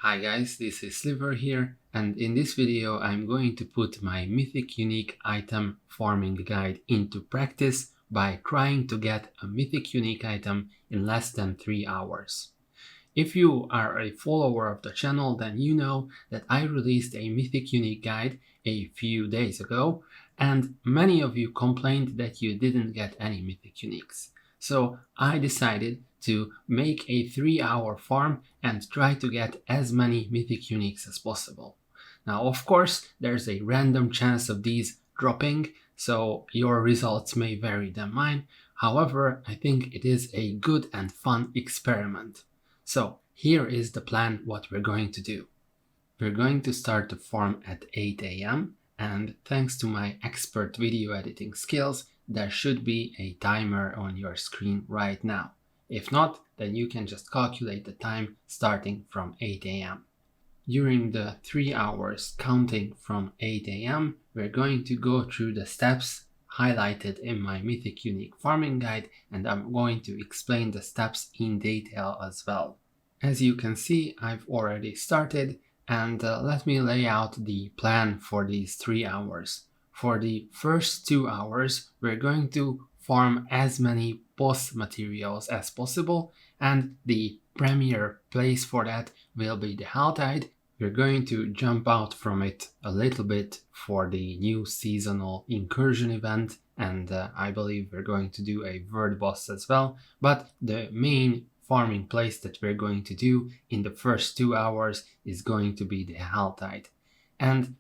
Hi guys, this is Sliver here, and in this video I'm going to put my Mythic Unique Item farming guide into practice by trying to get a Mythic Unique Item in less than 3 hours. If you are a follower of the channel, then you know that I released a Mythic Unique guide a few days ago, and many of you complained that you didn't get any Mythic Uniques. So I decided to make a 3-hour farm and try to get as many Mythic Uniques as possible. Now, of course, there's a random chance of these dropping, so your results may vary than mine. However, I think it is a good and fun experiment. So here is the plan what we're going to do. We're going to start the farm at 8 AM, and thanks to my expert video editing skills, there should be a timer on your screen right now. If not, then you can just calculate the time starting from 8 AM. During the 3 hours counting from 8 AM, we're going to go through the steps highlighted in my Mythic Unique farming guide, and I'm going to explain the steps in detail as well. As you can see, I've already started, and let me lay out the plan for these 3 hours. For the first 2 hours, we're going to farm as many boss materials as possible, and the premier place for that will be the Helltide. We're going to jump out from it a little bit for the new seasonal incursion event, and I believe we're going to do a word boss as well, but the main farming place that we're going to do in the first 2 hours is going to be the Helltide. And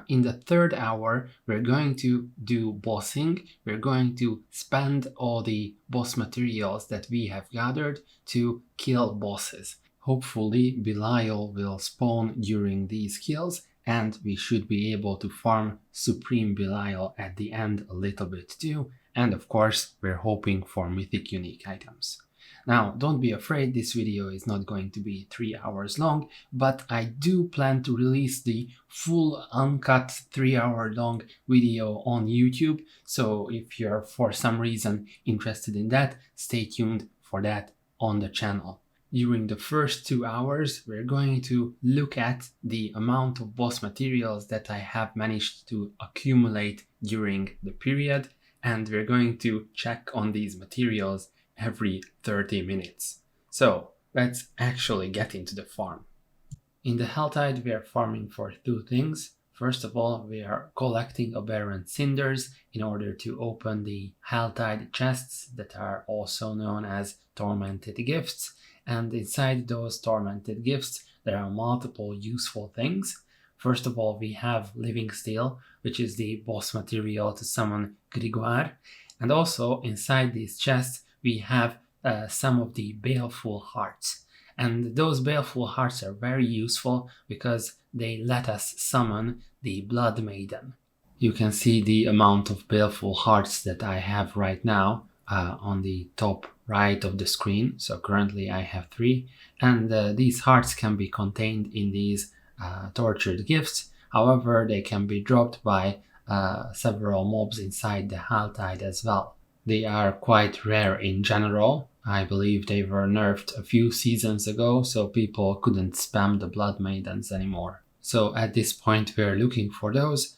in the third hour, we're going to do bossing. We're going to spend all the boss materials that we have gathered to kill bosses. Hopefully, Belial will spawn during these kills, and we should be able to farm Supreme Belial at the end a little bit too. And of course, we're hoping for Mythic Unique items. Now, don't be afraid, this video is not going to be 3 hours long, but I do plan to release the full uncut 3-hour long video on YouTube, so if you're for some reason interested in that, stay tuned for that on the channel. During the first 2 hours, we're going to look at the amount of boss materials that I have managed to accumulate during the period, and we're going to check on these materials every 30 minutes. So let's actually get into the farm. In the Helltide, we are farming for 2 things. First of all, we are collecting aberrant cinders in order to open the Helltide chests that are also known as tormented gifts. And inside those tormented gifts, there are multiple useful things. First of all, we have Living Steel, which is the boss material to summon Grigoire. And also inside these chests, we have some of the Baleful Hearts. And those Baleful Hearts are very useful because they let us summon the Blood Maiden. You can see the amount of Baleful Hearts that I have right now on the top right of the screen. So currently I have 3, and these hearts can be contained in these tortured gifts. However, they can be dropped by several mobs inside the Helltide as well. They are quite rare in general. I believe they were nerfed a few seasons ago, so people couldn't spam the Blood Maidens anymore. So at this point we're looking for those,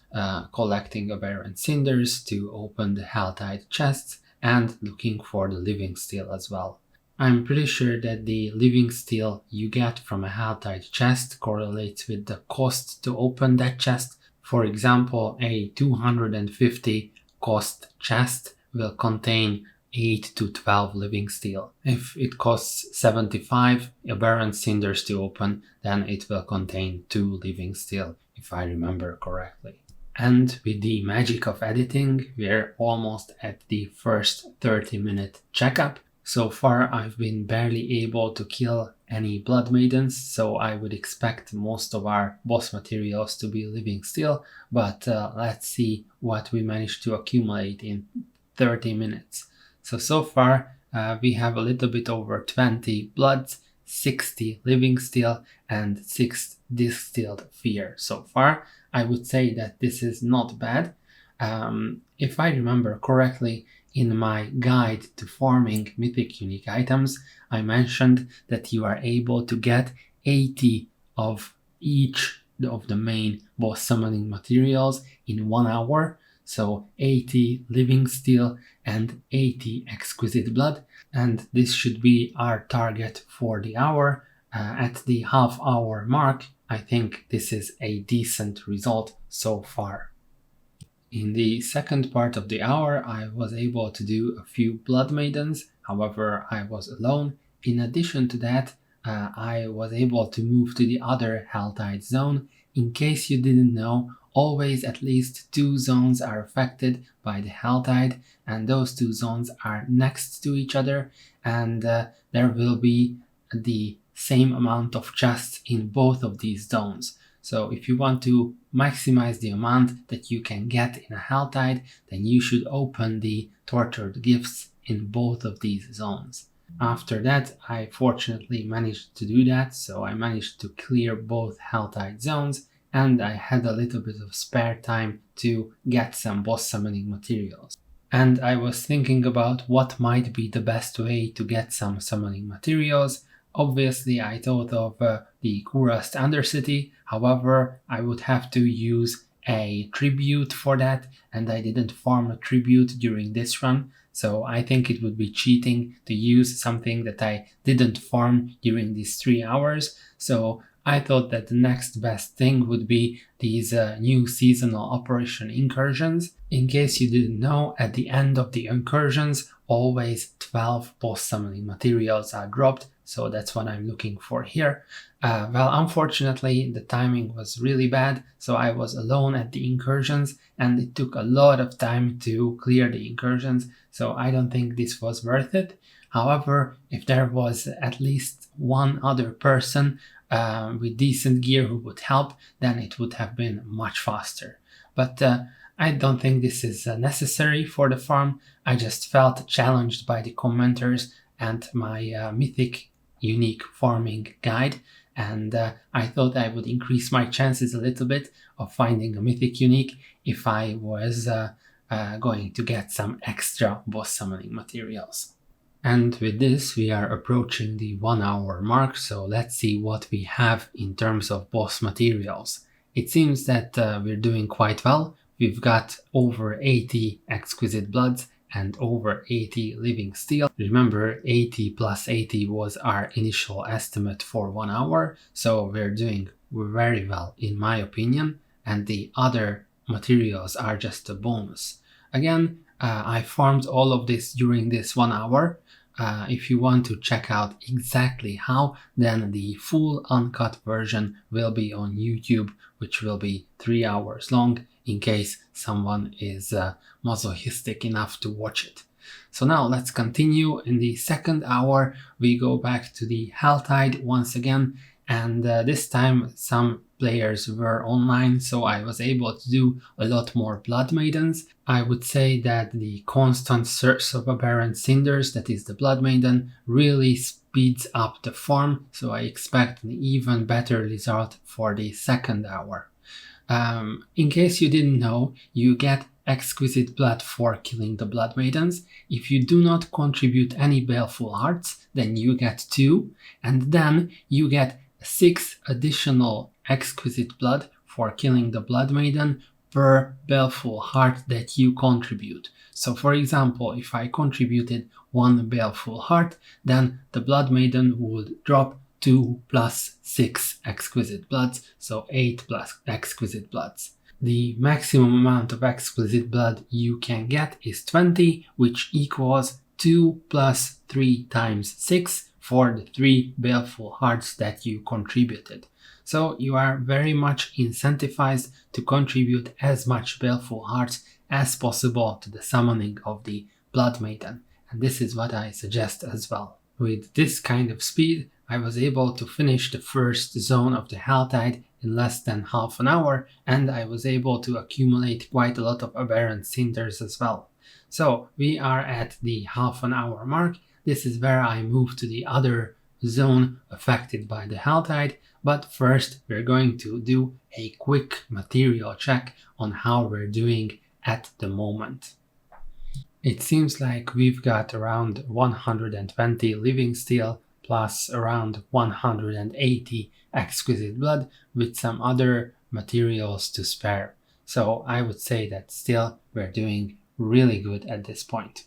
collecting aberrant cinders to open the Helltide chests, and looking for the Living Steel as well. I'm pretty sure that the Living Steel you get from a Helltide chest correlates with the cost to open that chest. For example, a 250 cost chest will contain 8 to 12 Living Steel. If it costs 75 aberrant cinders to open, then it will contain 2 Living Steel, if I remember correctly. And with the magic of editing, we're almost at the first 30-minute checkup. So far, I've been barely able to kill any Blood Maidens, so I would expect most of our boss materials to be Living Steel, but let's see what we managed to accumulate in 30 minutes. So far we have a little bit over 20 bloods, 60 Living Steel, and 6 distilled fear so far. I would say that this is not bad. If I remember correctly, in my guide to farming Mythic Unique Items, I mentioned that you are able to get 80 of each of the main boss summoning materials in 1 hour. So 80 living steel and 80 exquisite blood, and this should be our target for the hour. At the half-hour mark, I think this is a decent result so far. In the second part of the hour, I was able to do a few Blood Maidens, however I was alone. In addition to that, I was able to move to the other Helltide zone. In case you didn't know, always at least 2 zones are affected by the Helltide, and those 2 zones are next to each other, and there will be the same amount of chests in both of these zones. So if you want to maximize the amount that you can get in a Helltide, then you should open the tortured gifts in both of these zones. After that, I fortunately managed to do that, so I managed to clear both Helltide zones, and I had a little bit of spare time to get some boss summoning materials. And I was thinking about what might be the best way to get some summoning materials. Obviously, I thought of the Kurast Undercity, however, I would have to use a tribute for that, and I didn't farm a tribute during this run, so I think it would be cheating to use something that I didn't farm during these 3 hours, so I thought that the next best thing would be these new seasonal operation incursions. In case you didn't know, at the end of the incursions, always 12 boss summoning materials are dropped, so that's what I'm looking for here. Well, unfortunately, the timing was really bad, so I was alone at the incursions, and it took a lot of time to clear the incursions, so I don't think this was worth it. However, if there was at least one other person with decent gear who would help, then it would have been much faster. But I don't think this is necessary for the farm. I just felt challenged by the commenters and my Mythic Unique farming guide, and I thought I would increase my chances a little bit of finding a Mythic Unique if I was going to get some extra boss summoning materials. And with this, we are approaching the 1 hour mark, so let's see what we have in terms of boss materials. It seems that we're doing quite well. We've got over 80 exquisite bloods and over 80 living steel. Remember, 80 plus 80 was our initial estimate for 1 hour, so we're doing very well in my opinion, and the other materials are just a bonus. Again, I farmed all of this during this 1 hour. If you want to check out exactly how, then the full uncut version will be on YouTube, which will be 3 hours long, in case someone is masochistic enough to watch it. So now let's continue. In the second hour, we go back to the Helltide once again, and this time some players were online, so I was able to do a lot more Blood Maidens. I would say that the constant search of aberrant cinders, that is the Blood Maiden, really speeds up the farm, so I expect an even better result for the second hour. In case you didn't know, you get exquisite blood for killing the Blood Maidens. If you do not contribute any baleful hearts, then you get 2, and then you get 6 additional exquisite blood for killing the Blood Maiden per baleful heart that you contribute. So for example, if I contributed 1 baleful heart, then the Blood Maiden would drop 2 plus 6 exquisite bloods, so 8 plus exquisite bloods. The maximum amount of exquisite blood you can get is 20, which equals 2 plus 3 times 6 for the 3 baleful hearts that you contributed. So you are very much incentivized to contribute as much baleful hearts as possible to the summoning of the Blood Maiden, and this is what I suggest as well. With this kind of speed, I was able to finish the first zone of the Helltide in less than half an hour, and I was able to accumulate quite a lot of aberrant cinders as well. So we are at the half an hour mark. This is where I move to the other zone affected by the Helltide, but first we're going to do a quick material check on how we're doing at the moment. It seems like we've got around 120 living steel plus around 180 exquisite blood with some other materials to spare. So I would say that still we're doing really good at this point.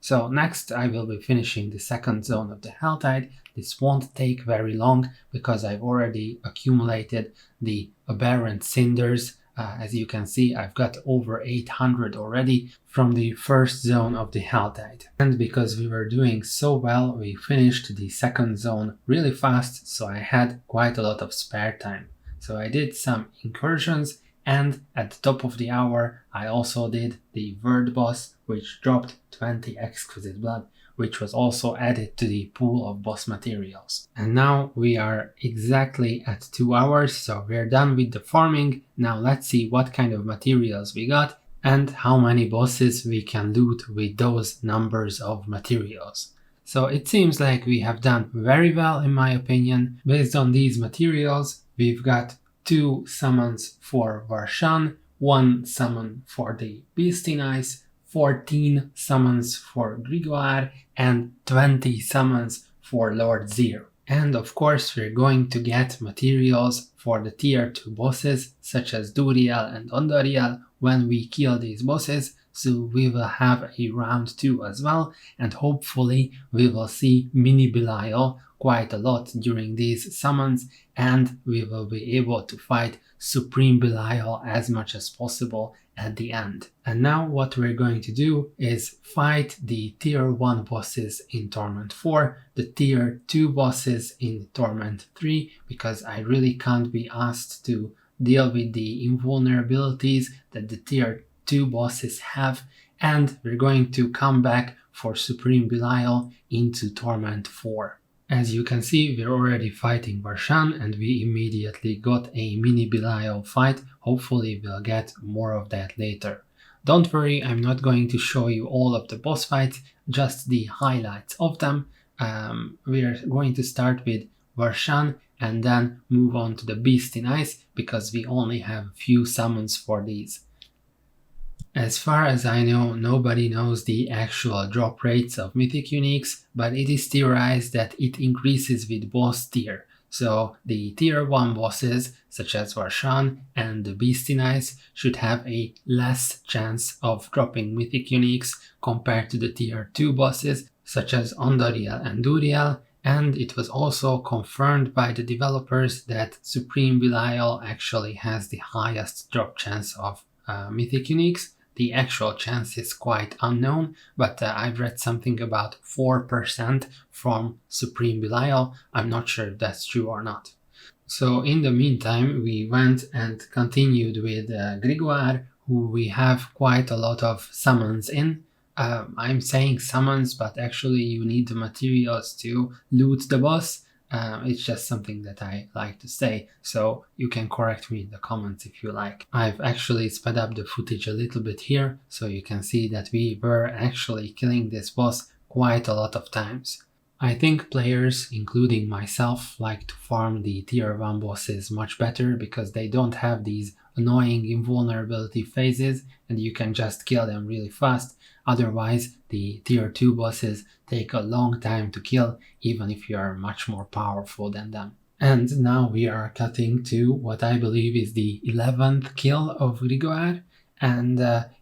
So next I will be finishing the second zone of the Helltide. This won't take very long because I've already accumulated the aberrant cinders. As you can see, I've got over 800 already from the first zone of the Helltide. And because we were doing so well, we finished the second zone really fast, so I had quite a lot of spare time. So I did some incursions, and at the top of the hour I also did the word boss, which dropped 20 exquisite blood, which was also added to the pool of boss materials. And now we are exactly at 2 hours, so we're done with the farming. Now let's see what kind of materials we got and how many bosses we can loot with those numbers of materials. So it seems like we have done very well in my opinion. Based on these materials, we've got 2 summons for Varshan, 1 summon for the Beast in Ice, 14 summons for Grigoire, and 20 summons for Lord Zir. And of course we're going to get materials for the tier 2 bosses such as Duriel and Andariel when we kill these bosses, so we will have a round 2 as well, and hopefully we will see Mini Belial quite a lot during these summons, and we will be able to fight Supreme Belial as much as possible at the end. And now what we're going to do is fight the tier 1 bosses in Torment 4, the tier 2 bosses in Torment 3, because I really can't be asked to deal with the invulnerabilities that the tier 2 bosses have, and we're going to come back for Supreme Belial into Torment 4. As you can see, we're already fighting Varshan and we immediately got a mini Belial fight. Hopefully we'll get more of that later. Don't worry, I'm not going to show you all of the boss fights, just the highlights of them. We're going to start with Varshan and then move on to the Beast in Ice because we only have a few summons for these. As far as I know, nobody knows the actual drop rates of Mythic Uniques, but it is theorized that it increases with boss tier. So the tier 1 bosses, such as Varshan and the Beast in Ice, should have a less chance of dropping Mythic Uniques compared to the tier 2 bosses, such as Andariel and Duriel, and it was also confirmed by the developers that Supreme Belial actually has the highest drop chance of Mythic Uniques. The actual chance is quite unknown, but I've read something about 4% from Supreme Belial. I'm not sure if that's true or not. So in the meantime, we went and continued with Grigoire, who we have quite a lot of summons in. I'm saying summons, but actually you need the materials to loot the boss. It's just something that I like to say, so you can correct me in the comments if you like. I've actually sped up the footage a little bit here, so you can see that we were actually killing this boss quite a lot of times. I think players, including myself, like to farm the tier 1 bosses much better because they don't have these annoying invulnerability phases and you can just kill them really fast. Otherwise, the tier 2 bosses take a long time to kill, even if you are much more powerful than them. And now we are cutting to what I believe is the 11th kill of Grigoire, and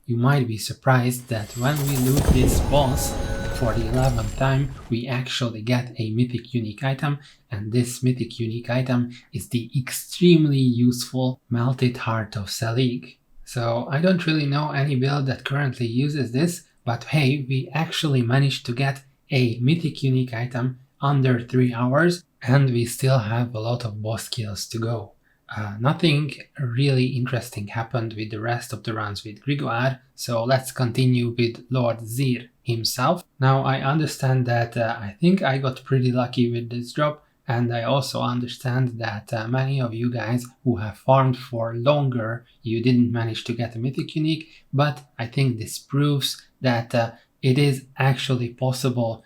you might be surprised that when we loot this boss for the 11th time, we actually get a Mythic Unique Item, and this Mythic Unique Item is the extremely useful Melted Heart of Selig. So I don't really know any build that currently uses this, but hey, we actually managed to get a Mythic Unique Item under 3 hours, and we still have a lot of boss kills to go. Nothing really interesting happened with the rest of the runs with Grigoire, so let's continue with Lord Zir himself. Now I understand that I think I got pretty lucky with this drop, and I also understand that many of you guys who have farmed for longer, you didn't manage to get a Mythic Unique, but I think this proves that it is actually possible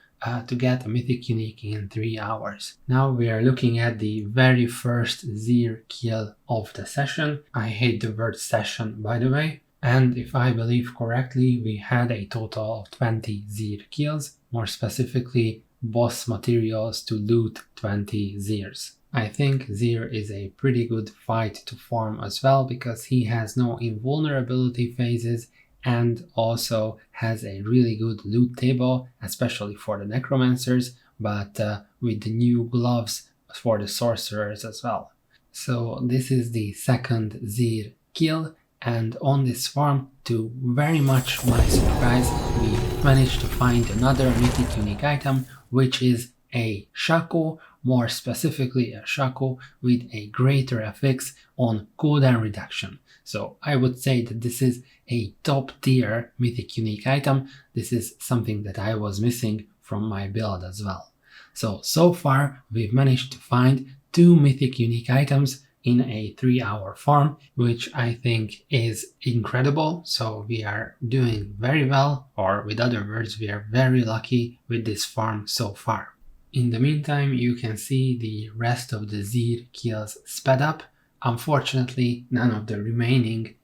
to get a Mythic Unique in 3 hours. Now we are looking at the very first Zir kill of the session. I hate the word session, by the way. And if I believe correctly, we had a total of 20 Zir kills. More specifically, boss materials to loot 20 Zirs. I think Zir is a pretty good fight to farm as well because he has no invulnerability phases and also has a really good loot table, especially for the necromancers, but with the new gloves for the sorcerers as well. So this is the second Zir kill, and on this farm, to very much my surprise, we managed to find another mythic unique item, which is a Shaco, more specifically a Shaco with a greater FX on cooldown reduction. So I would say that this is a top tier mythic unique item. This is something that I was missing from my build as well. So far we've managed to find 2 mythic unique items in a 3-hour farm, which I think is incredible. So we are doing very well, or with other words, we are very lucky with this farm so far. In the meantime, you can see the rest of the Zir kills sped up. Unfortunately, none of the remaining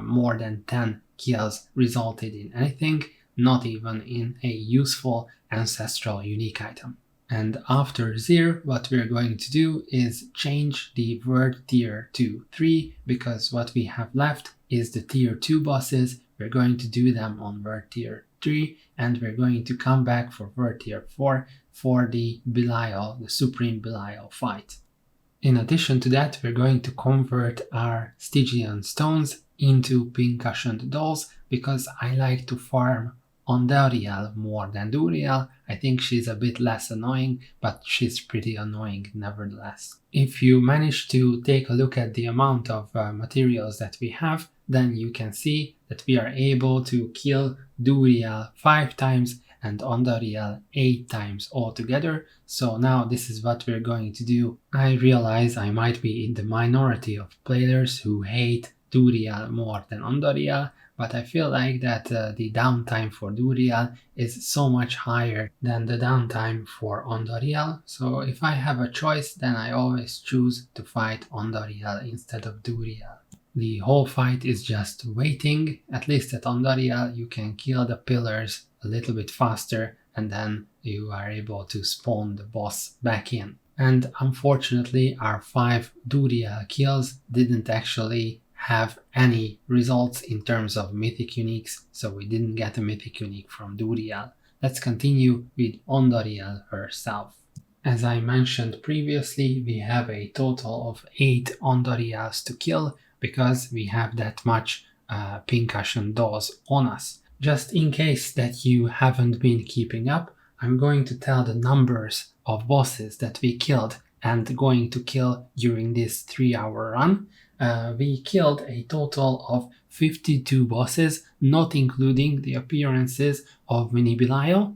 more than 10 kills resulted in anything, not even in a useful ancestral unique item. And after Zir, what we're going to do is change the word tier to 3, because what we have left is the tier 2 bosses. We're going to do them on word tier 3, and we're going to come back for word tier 4 for the Belial, the Supreme Belial fight. In addition to that, we're going to convert our Stygian stones into pin-cushioned dolls, because I like to farm Andariel more than Duriel. I think she's a bit less annoying, but she's pretty annoying nevertheless. If you manage to take a look at the amount of materials that we have, then you can see that we are able to kill Duriel 5 times and Andariel 8 times altogether. So now this is what we're going to do. I realize I might be in the minority of players who hate Duriel more than Andariel, but I feel like that the downtime for Duriel is so much higher than the downtime for Andariel. So if I have a choice, then I always choose to fight Andariel instead of Duriel. The whole fight is just waiting. At least at Andariel you can kill the pillars a little bit faster, and then you are able to spawn the boss back in. And unfortunately our 5 Duriel kills didn't actually have any results in terms of mythic uniques, so we didn't get a mythic unique from Duriel. Let's continue with Andariel herself. As I mentioned previously, we have a total of 8 Andariels to kill, because we have that much pincushion dolls on us. Just in case that you haven't been keeping up, I'm going to tell the numbers of bosses that we killed and going to kill during this 3-hour run. We killed a total of 52 bosses, not including the appearances of Mini Belial,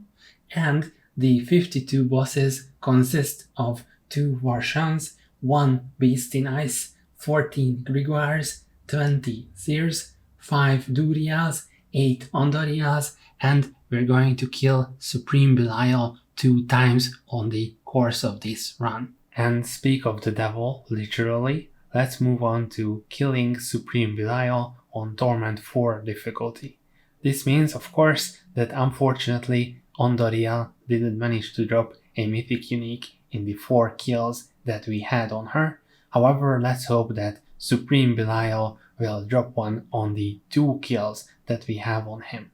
and the 52 bosses consist of 2 Varshans, 1 Beast in Ice, 14 Grigoires, 20 Zirs, 5 Duriels, 8 Andariels, and we're going to kill Supreme Belial 2 times on the course of this run. And speak of the devil, literally, let's move on to killing Supreme Belial on Torment 4 difficulty. This means, of course, that unfortunately Andariel didn't manage to drop a mythic unique in the 4 kills that we had on her. However, let's hope that Supreme Belial will drop one on the 2 kills that we have on him.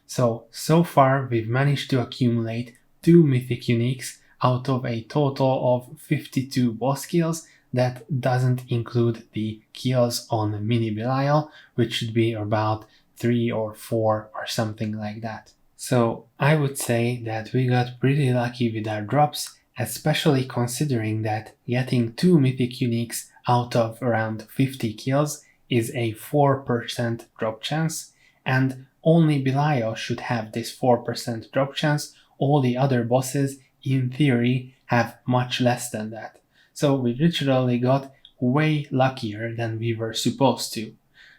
So far we've managed to accumulate 2 mythic uniques out of a total of 52 boss kills. That doesn't include the kills on Mini Belial, which should be about 3 or 4 or something like that. So I would say that we got pretty lucky with our drops, especially considering that getting 2 mythic uniques out of around 50 kills is a 4% drop chance, and only Belial should have this 4% drop chance. All the other bosses, in theory, have much less than that. So we literally got way luckier than we were supposed to.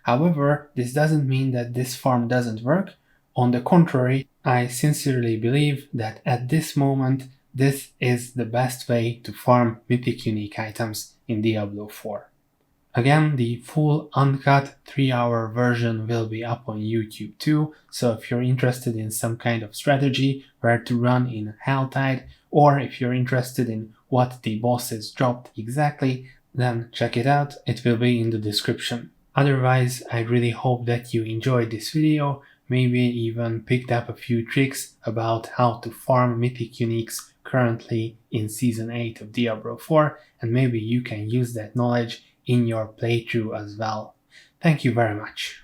However, this doesn't mean that this farm doesn't work. On the contrary, I sincerely believe that at this moment, this is the best way to farm mythic unique items in Diablo 4. Again, the full uncut 3-hour version will be up on YouTube too, so if you're interested in some kind of strategy where to run in Helltide, or if you're interested in what the bosses dropped exactly, then check it out, it will be in the description. Otherwise, I really hope that you enjoyed this video, maybe even picked up a few tricks about how to farm Mythic Uniques currently in Season 8 of Diablo 4, and maybe you can use that knowledge in your playthrough as well. Thank you very much.